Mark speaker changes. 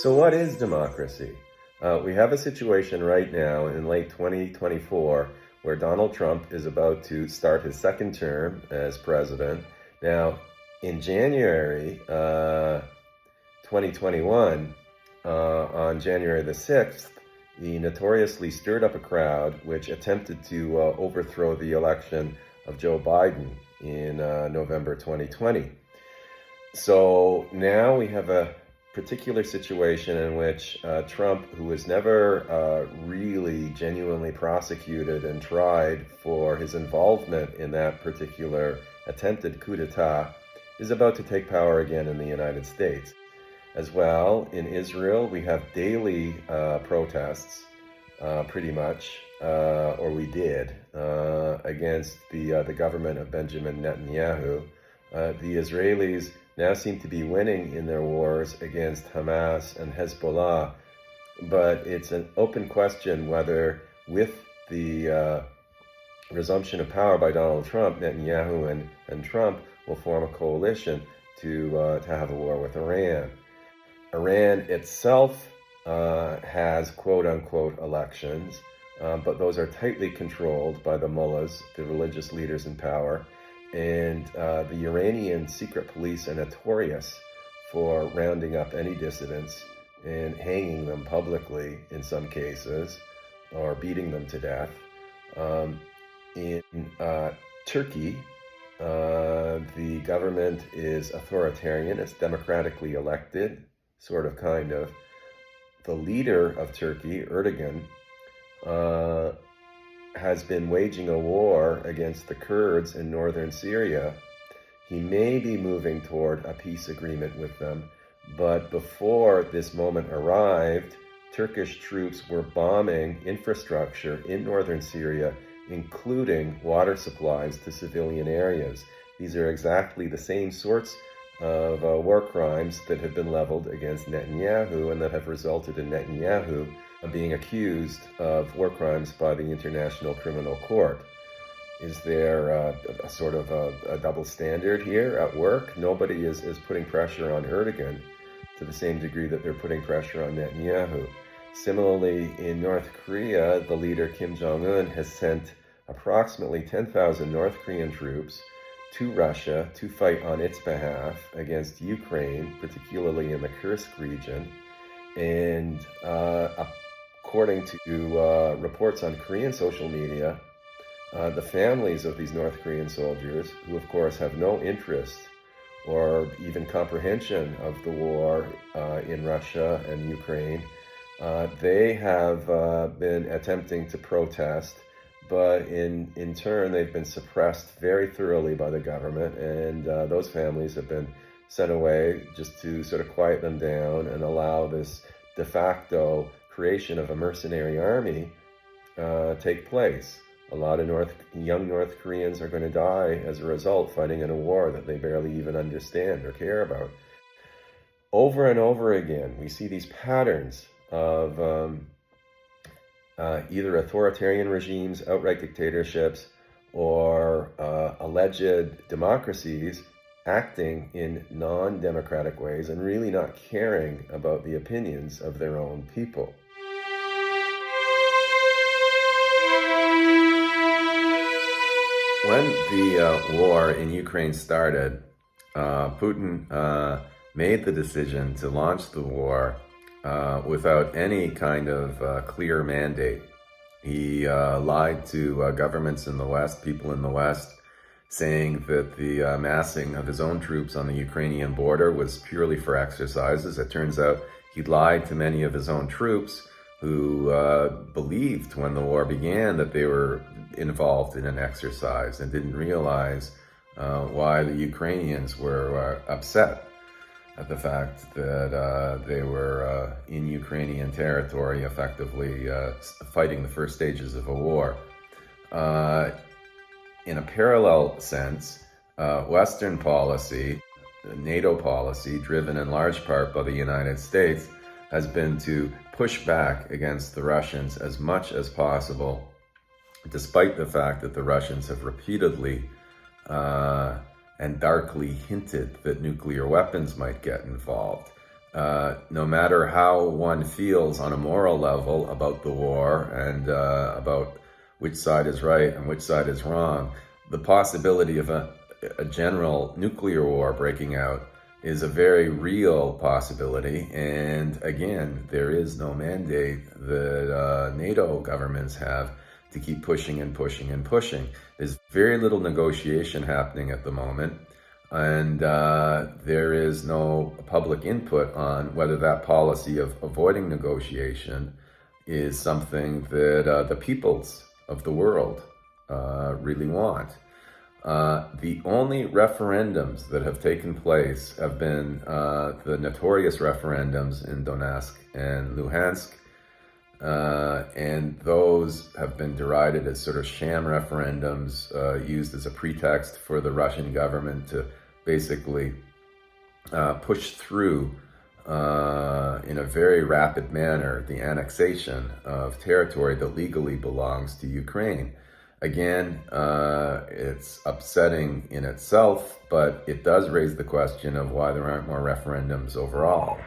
Speaker 1: So what is democracy? We have a situation right now in late 2024 where Donald Trump is about to start his second term as president. Now, in January 2021, on January the 6th, he notoriously stirred up a crowd which attempted to overthrow the election of Joe Biden in November 2020. So now we have a particular situation in which Trump, who was never really genuinely prosecuted and tried for his involvement in that particular attempted coup d'etat, is about to take power again in the United States. As well, in Israel, we have daily protests, pretty much, or we did, against the government of Benjamin Netanyahu. The Israelis now seem to be winning in their wars against Hamas and Hezbollah, but it's an open question whether with the resumption of power by Donald Trump, Netanyahu and Trump will form a coalition to have a war with Iran. Iran itself has quote-unquote elections, but those are tightly controlled by the mullahs, the religious leaders in power. And the Iranian secret police are notorious for rounding up any dissidents and hanging them publicly in some cases, or beating them to death. In Turkey, the government is authoritarian. It's democratically elected, sort of, kind of. The leader of Turkey, Erdogan, has been waging a war against the Kurds in northern Syria. He may be moving toward a peace agreement with them, but before this moment arrived, Turkish troops were bombing infrastructure in northern Syria, including water supplies to civilian areas. These are exactly the same sorts of war crimes that have been leveled against Netanyahu and that have resulted in Netanyahu being accused of war crimes by the International Criminal Court. Is there a sort of a double standard here at work? Nobody is putting pressure on Erdogan to the same degree that they're putting pressure on Netanyahu. Similarly, in North Korea, the leader Kim Jong-un has sent approximately 10,000 North Korean troops to Russia to fight on its behalf against Ukraine, particularly in the Kursk region. And according to reports on Korean social media, the families of these North Korean soldiers, who of course have no interest or even comprehension of the war in Russia and Ukraine, they have been attempting to protest, but in turn they've been suppressed very thoroughly by the government, and those families have been sent away just to sort of quiet them down and allow this de facto creation of a mercenary army take place. A lot of young North Koreans are going to die as a result, fighting in a war that they barely even understand or care about. Over and over again, we see these patterns of either authoritarian regimes, outright dictatorships, or alleged democracies acting in non-democratic ways and really not caring about the opinions of their own people. When the war in Ukraine started, Putin made the decision to launch the war without any kind of clear mandate. He lied to governments in the West, people in the West, saying that the massing of his own troops on the Ukrainian border was purely for exercises. It turns out he lied to many of his own troops who believed when the war began that they were involved in an exercise and didn't realize why the Ukrainians were upset at the fact that they were in Ukrainian territory, effectively fighting the first stages of a war. In a parallel sense, Western policy, NATO policy, driven in large part by the United States, has been to push back against the Russians as much as possible, despite the fact that the Russians have repeatedly and darkly hinted that nuclear weapons might get involved. no matter how one feels on a moral level about the war and about which side is right and which side is wrong, the possibility of a general nuclear war breaking out is a very real possibility. And again, there is no mandate that NATO governments have to keep pushing and pushing and pushing. There's very little negotiation happening at the moment. And there is no public input on whether that policy of avoiding negotiation is something that the peoples of the world really want. The only referendums that have taken place have been the notorious referendums in Donetsk and Luhansk, and those have been derided as sort of sham referendums used as a pretext for the Russian government to basically push through in a very rapid manner the annexation of territory that legally belongs to Ukraine. Again, it's upsetting in itself, but it does raise the question of why there aren't more referendums overall.